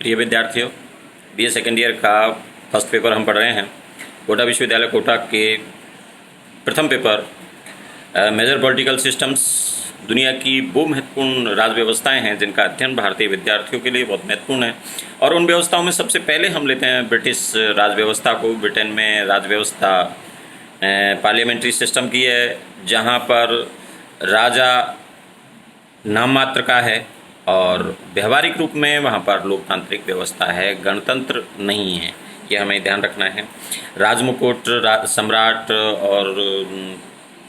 प्रिय विद्यार्थियों, BA second year का फर्स्ट पेपर हम पढ़ रहे हैं। कोटा विश्वविद्यालय कोटा के प्रथम पेपर मेजर पॉलिटिकल सिस्टम्स, दुनिया की वो महत्वपूर्ण राज व्यवस्थाएँ हैं जिनका अध्ययन भारतीय विद्यार्थियों के लिए बहुत महत्वपूर्ण है। और उन व्यवस्थाओं में सबसे पहले हम लेते हैं ब्रिटिश राज व्यवस्था को। ब्रिटेन में राज व्यवस्था पार्लियामेंट्री सिस्टम की है, जहाँ पर राजा नाम मात्र का है और व्यवहारिक रूप में वहाँ पर लोकतांत्रिक व्यवस्था है, गणतंत्र नहीं है। ये हमें ध्यान रखना है। राजमुकुट, सम्राट और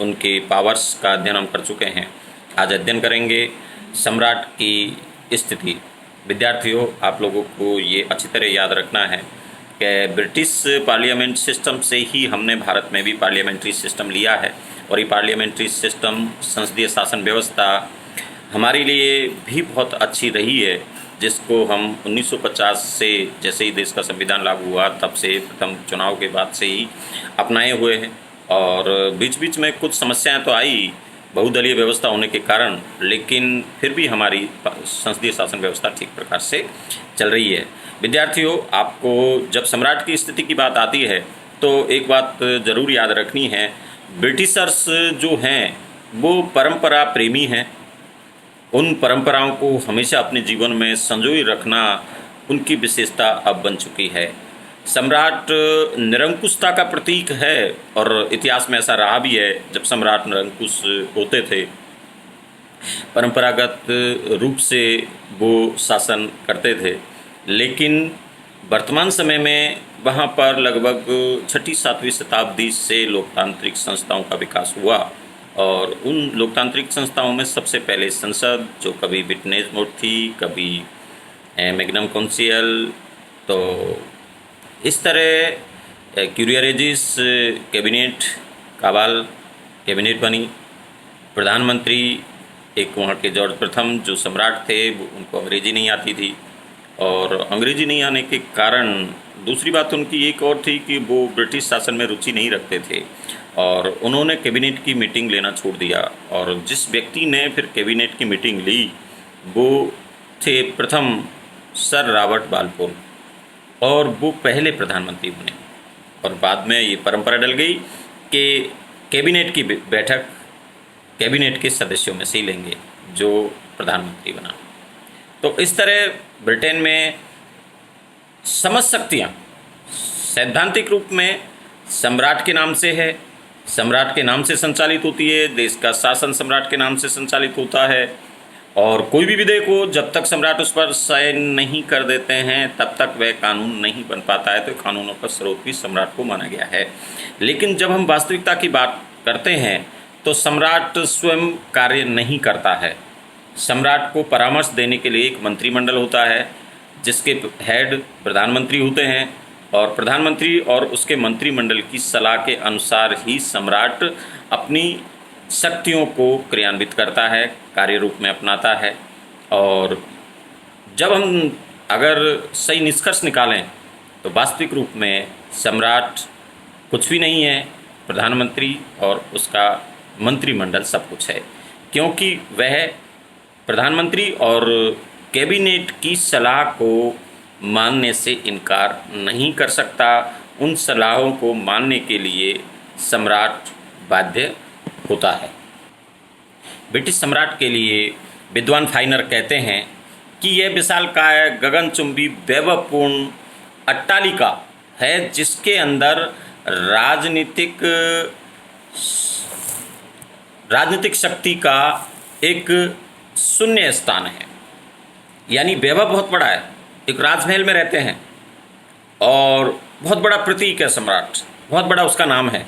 उनके पावर्स का अध्ययन हम कर चुके हैं। आज अध्ययन करेंगे सम्राट की स्थिति। विद्यार्थियों, आप लोगों को ये अच्छी तरह याद रखना है कि ब्रिटिश पार्लियामेंट सिस्टम से ही हमने भारत में भी पार्लियामेंट्री सिस्टम लिया है। और ये पार्लियामेंट्री सिस्टम, संसदीय शासन व्यवस्था हमारे लिए भी बहुत अच्छी रही है, जिसको हम 1950 से, जैसे ही देश का संविधान लागू हुआ तब से, प्रथम चुनाव के बाद से ही अपनाए हुए हैं। और बीच बीच में कुछ समस्याएं तो आई बहुदलीय व्यवस्था होने के कारण, लेकिन फिर भी हमारी संसदीय शासन व्यवस्था ठीक प्रकार से चल रही है। विद्यार्थियों, आपको जब सम्राट की स्थिति की बात आती है तो एक बात ज़रूर याद रखनी है। ब्रिटिशर्स जो हैं वो परंपरा प्रेमी हैं। उन परंपराओं को हमेशा अपने जीवन में संजोए रखना उनकी विशेषता अब बन चुकी है। सम्राट निरंकुशता का प्रतीक है और इतिहास में ऐसा रहा भी है। जब सम्राट निरंकुश होते थे, परंपरागत रूप से वो शासन करते थे, लेकिन वर्तमान समय में वहाँ पर लगभग 6वीं-7वीं शताब्दी से लोकतांत्रिक संस्थाओं का विकास हुआ। और उन लोकतांत्रिक संस्थाओं में सबसे पहले संसद, जो कभी विटनेस मोड थी, कभी मैग्नम कौंसिल, तो इस तरह क्यूरिया रेजिस कैबिनेट, काबाल कैबिनेट बनी। प्रधानमंत्री, एक वहाँ के जॉर्ज प्रथम जो सम्राट थे, उनको अंग्रेजी नहीं आती थी। और अंग्रेजी नहीं आने के कारण दूसरी बात उनकी एक और थी कि वो ब्रिटिश शासन में रुचि नहीं रखते थे और उन्होंने कैबिनेट की मीटिंग लेना छोड़ दिया। और जिस व्यक्ति ने फिर कैबिनेट की मीटिंग ली वो थे प्रथम सर रॉबर्ट बालपोल, और वो पहले प्रधानमंत्री बने। और बाद में ये परंपरा डल गई कि कैबिनेट की बैठक कैबिनेट के सदस्यों में से ही लेंगे जो प्रधानमंत्री बना। तो इस तरह ब्रिटेन में समझ शक्तियाँ सैद्धांतिक रूप में सम्राट के नाम से है, सम्राट के नाम से संचालित होती है। देश का शासन सम्राट के नाम से संचालित होता है। और कोई भी विधेयक हो, जब तक सम्राट उस पर साइन नहीं कर देते हैं तब तक वह कानून नहीं बन पाता है। तो कानूनों का स्रोत भी सम्राट को माना गया है। लेकिन जब हम वास्तविकता की बात करते हैं तो सम्राट स्वयं कार्य नहीं करता है। सम्राट को परामर्श देने के लिए एक मंत्रिमंडल होता है, जिसके हेड प्रधानमंत्री होते हैं। और प्रधानमंत्री और उसके मंत्रिमंडल की सलाह के अनुसार ही सम्राट अपनी शक्तियों को क्रियान्वित करता है, कार्य रूप में अपनाता है। और जब हम अगर सही निष्कर्ष निकालें तो वास्तविक रूप में सम्राट कुछ भी नहीं है, प्रधानमंत्री और उसका मंत्रिमंडल सब कुछ है। क्योंकि वह प्रधानमंत्री और कैबिनेट की सलाह को मानने से इनकार नहीं कर सकता। उन सलाहों को मानने के लिए सम्राट बाध्य होता है। ब्रिटिश सम्राट के लिए विद्वान फाइनर कहते हैं कि यह विशालकाय, गगनचुंबी, वैभवपूर्ण अट्टालिका है, जिसके अंदर राजनीतिक शक्ति का एक शून्य स्थान है। यानी वैभव बहुत बड़ा है, एक राजमहल में रहते हैं और बहुत बड़ा प्रतीक है सम्राट, बहुत बड़ा उसका नाम है।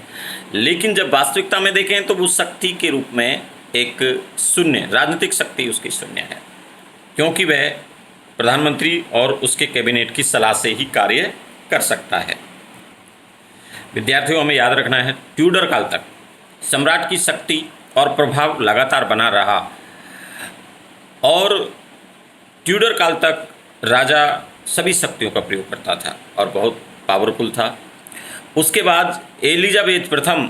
लेकिन जब वास्तविकता में देखें तो वो शक्ति के रूप में एक शून्य, राजनीतिक शक्ति उसकी शून्य है, क्योंकि वह प्रधानमंत्री और उसके कैबिनेट की सलाह से ही कार्य कर सकता है। विद्यार्थियों, हमें याद रखना है, ट्यूडर काल तक सम्राट की शक्ति और प्रभाव लगातार बना रहा। और ट्यूडर काल तक राजा सभी शक्तियों का प्रयोग करता था और बहुत पावरफुल था। उसके बाद एलिजाबेथ प्रथम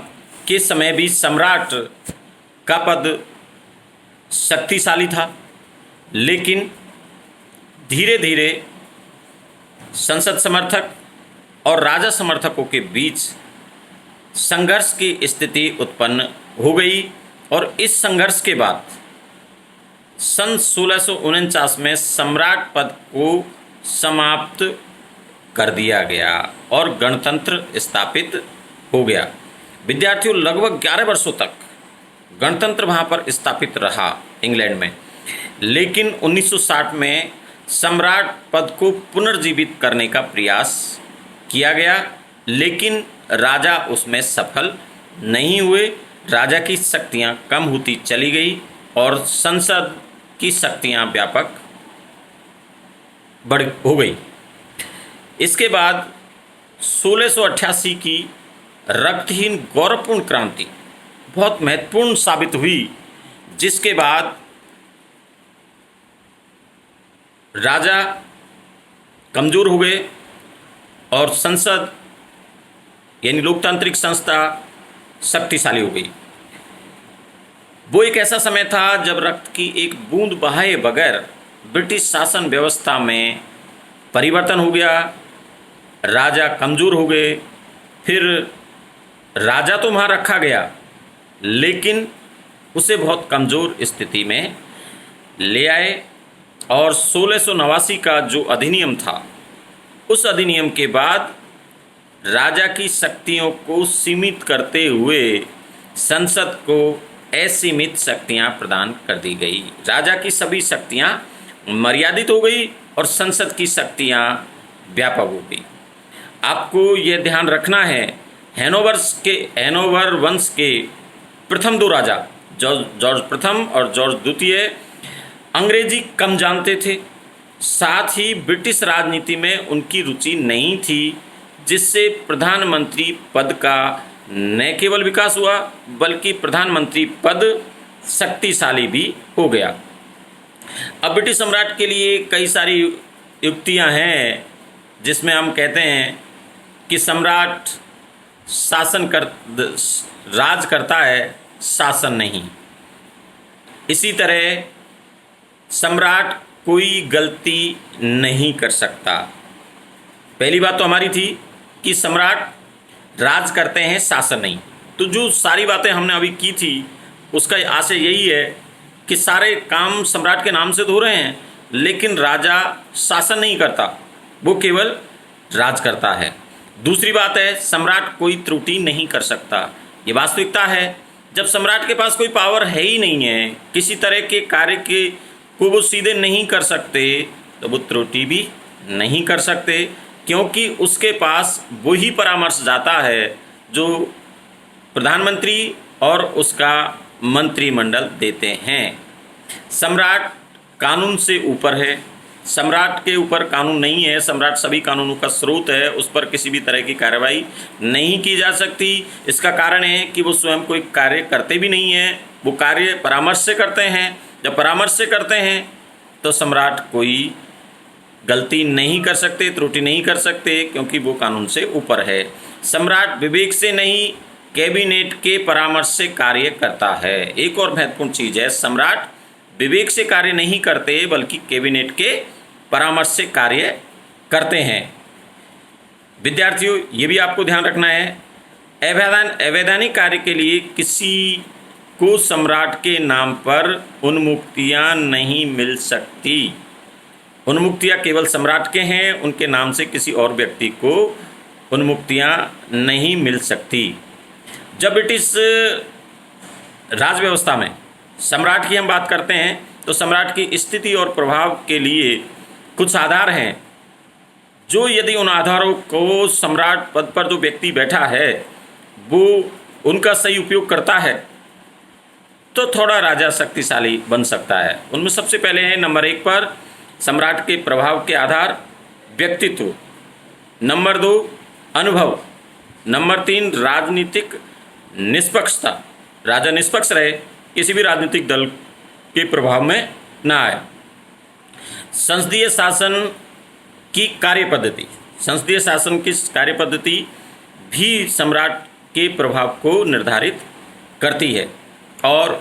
के समय भी सम्राट का पद शक्तिशाली था, लेकिन धीरे धीरे संसद समर्थक और राजा समर्थकों के बीच संघर्ष की स्थिति उत्पन्न हो गई और इस संघर्ष के बाद सन 1649 में सम्राट पद को समाप्त कर दिया गया और गणतंत्र स्थापित हो गया। विद्यार्थियों, लगभग 11 वर्षों तक गणतंत्र वहाँ पर स्थापित रहा इंग्लैंड में, लेकिन 1960 में सम्राट पद को पुनर्जीवित करने का प्रयास किया गया, लेकिन राजा उसमें सफल नहीं हुए। राजा की शक्तियाँ कम होती चली गई और संसद की शक्तियाँ व्यापक बढ़ हो गई। इसके बाद 1688 की रक्तहीन गौरवपूर्ण क्रांति बहुत महत्वपूर्ण साबित हुई, जिसके बाद राजा कमज़ोर हो गए और संसद यानी लोकतांत्रिक संस्था शक्तिशाली हो गई। वो एक ऐसा समय था जब रक्त की एक बूंद बहाए बगैर ब्रिटिश शासन व्यवस्था में परिवर्तन हो गया, राजा कमज़ोर हो गए। फिर राजा तो वहाँ रखा गया, लेकिन उसे बहुत कमज़ोर स्थिति में ले आए और 1689 का जो अधिनियम था, उस अधिनियम के बाद राजा की शक्तियों को सीमित करते हुए संसद को असीमित शक्तियां प्रदान कर दी गई। राजा की सभी शक्तियां मर्यादित हो गई और संसद की शक्तियां व्यापक हो गई। आपको यह ध्यान रखना है, हैनोवर वंश के प्रथम दो राजा जॉर्ज प्रथम और जॉर्ज द्वितीय अंग्रेजी कम जानते थे, साथ ही ब्रिटिश राजनीति में उनकी रुचि नहीं थी, जिससे प्रधानमंत्री पद का न केवल विकास हुआ बल्कि प्रधानमंत्री पद शक्तिशाली भी हो गया। अब ब्रिटिश सम्राट के लिए कई सारी युक्तियां हैं, जिसमें हम कहते हैं कि सम्राट राज करता है, शासन नहीं। इसी तरह सम्राट कोई गलती नहीं कर सकता। पहली बात तो हमारी थी कि सम्राट राज करते हैं, शासन नहीं। तो जो सारी बातें हमने अभी की थी, उसका आशय यही है कि सारे काम सम्राट के नाम से तो हो रहे हैं, लेकिन राजा शासन नहीं करता, वो केवल राज करता है। दूसरी बात है, सम्राट कोई त्रुटि नहीं कर सकता। ये वास्तविकता है। जब सम्राट के पास कोई पावर है ही नहीं है, किसी तरह के कार्य को वो सीधे नहीं कर सकते, तो वो त्रुटि भी नहीं कर सकते, क्योंकि उसके पास वही परामर्श जाता है जो प्रधानमंत्री और उसका मंत्रिमंडल देते हैं। सम्राट कानून से ऊपर है, सम्राट के ऊपर कानून नहीं है। सम्राट सभी कानूनों का स्रोत है, उस पर किसी भी तरह की कार्रवाई नहीं की जा सकती। इसका कारण है कि वो स्वयं कोई कार्य करते भी नहीं हैं, वो कार्य परामर्श से करते हैं। जब परामर्श से करते हैं तो सम्राट कोई गलती नहीं कर सकते, त्रुटि नहीं कर सकते, क्योंकि वो कानून से ऊपर है। सम्राट विवेक से नहीं, कैबिनेट के परामर्श से कार्य करता है। एक और महत्वपूर्ण चीज़ है, सम्राट विवेक से कार्य नहीं करते बल्कि कैबिनेट के परामर्श से कार्य करते हैं। विद्यार्थियों, ये भी आपको ध्यान रखना है, अवैधानिक कार्य के लिए किसी को सम्राट के नाम पर उन्मुक्तियां नहीं मिल सकती। उन्मुक्तियां केवल सम्राट के हैं, उनके नाम से किसी और व्यक्ति को उन्मुक्तियां नहीं मिल सकती। जब ब्रिटिश राज व्यवस्था में सम्राट की हम बात करते हैं, तो सम्राट की स्थिति और प्रभाव के लिए कुछ आधार हैं, जो यदि उन आधारों को सम्राट पद पर जो व्यक्ति बैठा है वो उनका सही उपयोग करता है, तो थोड़ा राजा शक्तिशाली बन सकता है। उनमें सबसे पहले है नंबर 1 पर सम्राट के प्रभाव के आधार व्यक्तित्व, नंबर 2 अनुभव, नंबर 3 राजनीतिक निष्पक्षता, राजा निष्पक्ष रहे, किसी भी राजनीतिक दल के प्रभाव में ना आए। संसदीय शासन की कार्यपद्धति, संसदीय शासन की कार्यपद्धति भी सम्राट के प्रभाव को निर्धारित करती है और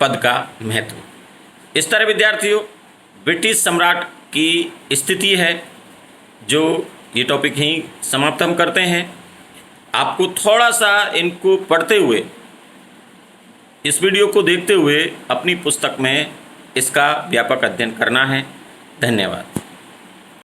पद का महत्व। इस तरह विद्यार्थियों, ब्रिटिश सम्राट की स्थिति है जो ये टॉपिक ही समाप्त हम करते हैं। आपको थोड़ा सा इनको पढ़ते हुए, इस वीडियो को देखते हुए अपनी पुस्तक में इसका व्यापक अध्ययन करना है। धन्यवाद।